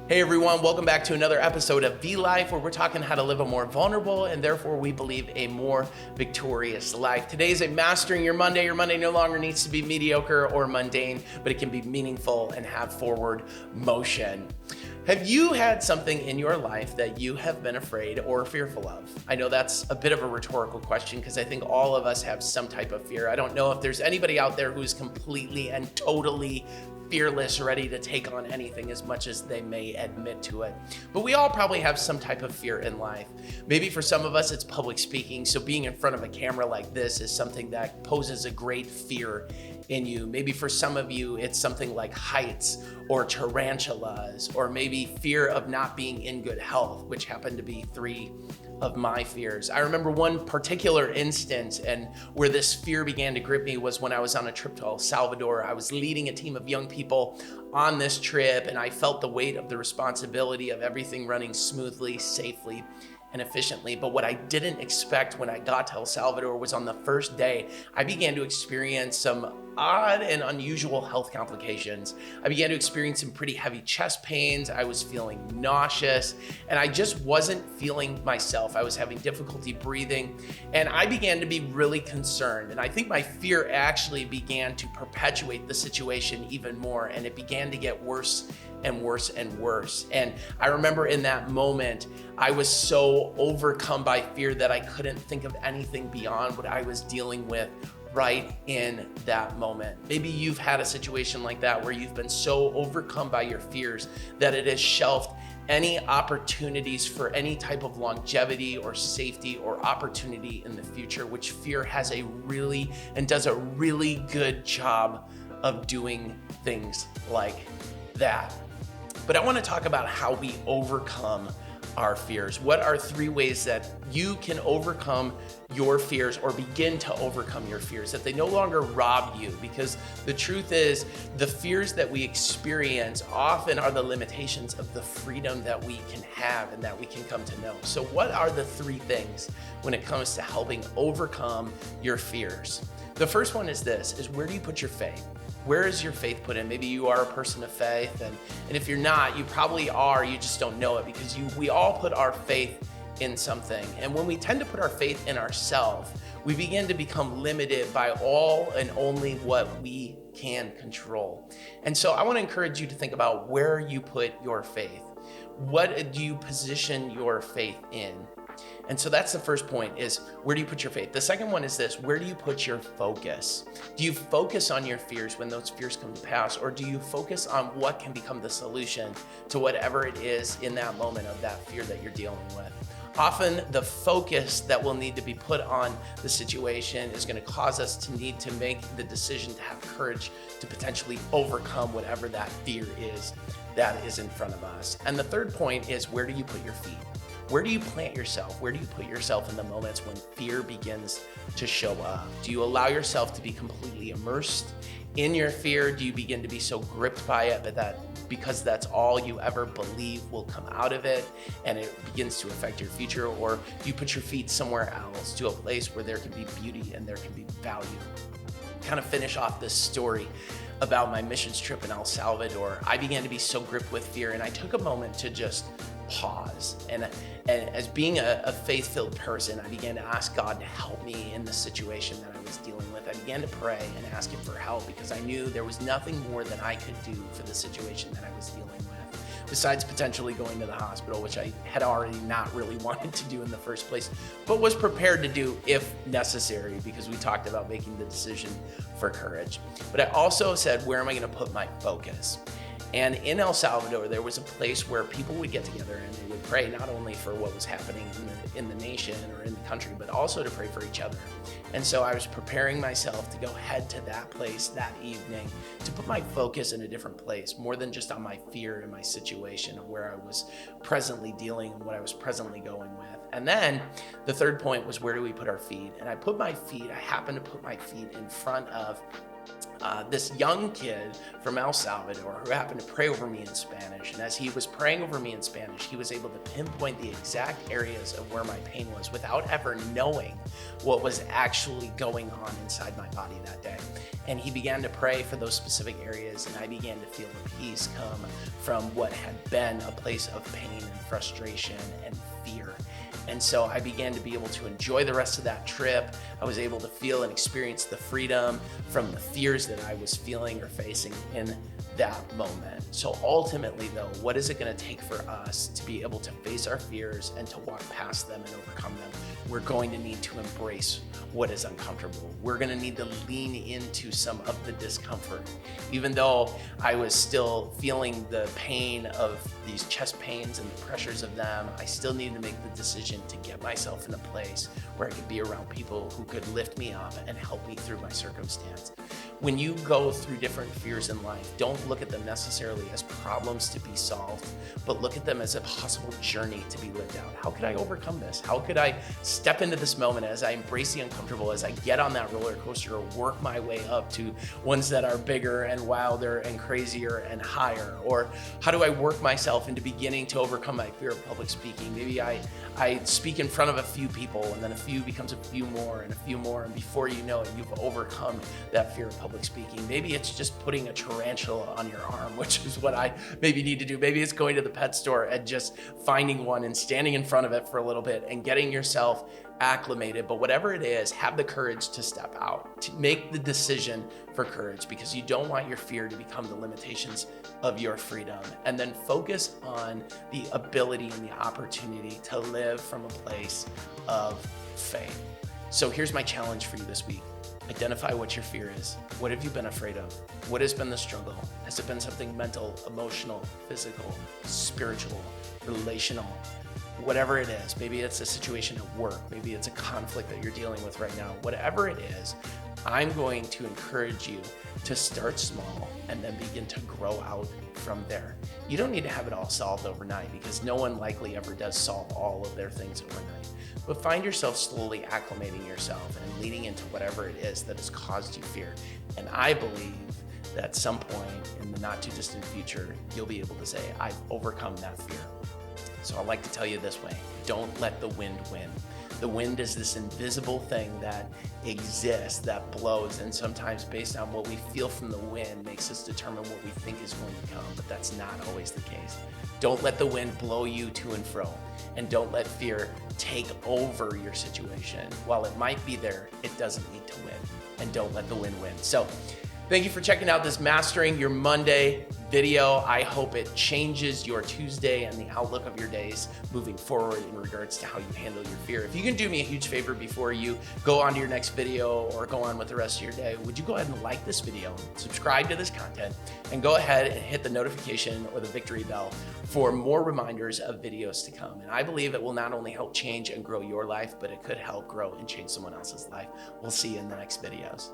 Hey everyone, welcome back to another episode of V-Life, where we're talking how to live a more vulnerable and therefore we believe a more victorious life. Today is a Mastering Your Monday. Your Monday no longer needs to be mediocre or mundane, but it can be meaningful and have forward motion. Have you had something in your life that you have been afraid or fearful of? I know that's a bit of a rhetorical question because I think all of us have some type of fear. I don't know if there's anybody out there who's completely and totally fearless, ready to take on anything as much as they may admit to it. But we all probably have some type of fear in life. Maybe for some of us, it's public speaking. So being in front of a camera like this is something that poses a great fear in you. Maybe for some of you, it's something like heights or tarantulas, or maybe fear of not being in good health, which happen to be three of my fears. I remember one particular instance and where this fear began to grip me was when I was on a trip to El Salvador. I was leading a team of young people on this trip, and I felt the weight of the responsibility of everything running smoothly, safely, and efficiently. But what I didn't expect when I got to El Salvador was on the first day, I began to experience some odd and unusual health complications. I began to experience some pretty heavy chest pains. I was feeling nauseous, and I just wasn't feeling myself. I was having difficulty breathing, and I began to be really concerned. And I think my fear actually began to perpetuate the situation even more, and it began to get worse and worse and worse. And I remember in that moment, I was so overcome by fear that I couldn't think of anything beyond what I was dealing with right in that moment. Maybe you've had a situation like that where you've been so overcome by your fears that it has shelved any opportunities for any type of longevity or safety or opportunity in the future, which fear has a really and does a really good job of doing things like that. But I want to talk about how we overcome our fears. What are three ways that you can overcome your fears or begin to overcome your fears, that they no longer rob you? Because the truth is, the fears that we experience often are the limitations of the freedom that we can have and that we can come to know. So what are the three things when it comes to helping overcome your fears? The first one is this, is where do you put your faith? Where is your faith put in? Maybe you are a person of faith, and if you're not, you probably are, you just don't know it, because we all put our faith in something. And when we tend to put our faith in ourselves, we begin to become limited by all and only what we can control. And so I want to encourage you to think about where you put your faith. What do you position your faith in? And so that's the first point, is where do you put your faith? The second one is this, where do you put your focus? Do you focus on your fears when those fears come to pass, or do you focus on what can become the solution to whatever it is in that moment of that fear that you're dealing with? Often the focus that will need to be put on the situation is going to cause us to need to make the decision to have courage to potentially overcome whatever that fear is that is in front of us. And the third point is, where do you put your feet? Where do you plant yourself? Where do you put yourself in the moments when fear begins to show up? Do you allow yourself to be completely immersed in your fear? Do you begin to be so gripped by it that because that's all you ever believe will come out of it and it begins to affect your future? Or do you put your feet somewhere else, to a place where there can be beauty and there can be value? Kind of finish off this story about my missions trip in El Salvador. I began to be so gripped with fear, and I took a moment to just pause. And as being a faith-filled person, I began to ask God to help me in the situation that I was dealing with. I began to pray and ask Him for help, because I knew there was nothing more that I could do for the situation that I was dealing with, besides potentially going to the hospital, which I had already not really wanted to do in the first place, but was prepared to do if necessary, because we talked about making the decision for courage. But I also said, where am I going to put my focus? And in El Salvador, there was a place where people would get together and they would pray not only for what was happening in the nation or in the country, but also to pray for each other. And so I was preparing myself to go head to that place that evening, to put my focus in a different place, more than just on my fear and my situation of where I was presently dealing and what I was presently going with. And then the third point was, where do we put our feet? And I happened to put my feet in front of this young kid from El Salvador who happened to pray over me in Spanish. And as he was praying over me in Spanish, he was able to pinpoint the exact areas of where my pain was without ever knowing what was actually going on inside my body that day. And he began to pray for those specific areas, and I began to feel the peace come from what had been a place of pain and frustration and fear. And so I began to be able to enjoy the rest of that trip. I was able to feel and experience the freedom from the fears that I was feeling or facing in that moment. So ultimately though, what is it going to take for us to be able to face our fears and to walk past them and overcome them? We're going to need to embrace what is uncomfortable. We're going to need to lean into some of the discomfort. Even though I was still feeling the pain of these chest pains and the pressures of them, I still need to make the decision to get myself in a place where I could be around people who could lift me up and help me through my circumstance. When you go through different fears in life, don't look at them necessarily as problems to be solved, but look at them as a possible journey to be lived out. How could I overcome this? How could I step into this moment as I embrace the uncomfortable, as I get on that roller coaster, or work my way up to ones that are bigger and wilder and crazier and higher? Or how do I work myself into beginning to overcome my fear of public speaking? Maybe I speak in front of a few people, and then a few becomes a few more and a few more, and before you know it, you've overcome that fear of public speaking. Maybe it's just putting a tarantula on your arm, which is what I maybe need to do. Maybe it's going to the pet store and just finding one and standing in front of it for a little bit and getting yourself acclimated. But whatever it is, have the courage to step out, to make the decision for courage, because you don't want your fear to become the limitations of your freedom. And then focus on the ability and the opportunity to live from a place of faith. So here's my challenge for you this week. Identify what your fear is. What have you been afraid of? What has been the struggle? Has it been something mental, emotional, physical, spiritual, relational? Whatever it is, maybe it's a situation at work, maybe it's a conflict that you're dealing with right now. Whatever it is, I'm going to encourage you to start small and then begin to grow out from there. You don't need to have it all solved overnight, because no one likely ever does solve all of their things overnight. But find yourself slowly acclimating yourself and leaning into whatever it is that has caused you fear. And I believe that at some point in the not too distant future, you'll be able to say, I've overcome that fear. So I like to tell you this way: don't let the wind win. The wind is this invisible thing that exists, that blows, and sometimes based on what we feel from the wind makes us determine what we think is going to come, but that's not always the case. Don't let the wind blow you to and fro, and don't let fear take over your situation. While it might be there, it doesn't need to win, and don't let the wind win. So thank you for checking out this Mastering Your Monday video. I hope it changes your Tuesday and the outlook of your days moving forward in regards to how you handle your fear. If you can do me a huge favor before you go on to your next video or go on with the rest of your day, would you go ahead and like this video, subscribe to this content, and go ahead and hit the notification or the victory bell for more reminders of videos to come. And I believe it will not only help change and grow your life, but it could help grow and change someone else's life. We'll see you in the next videos.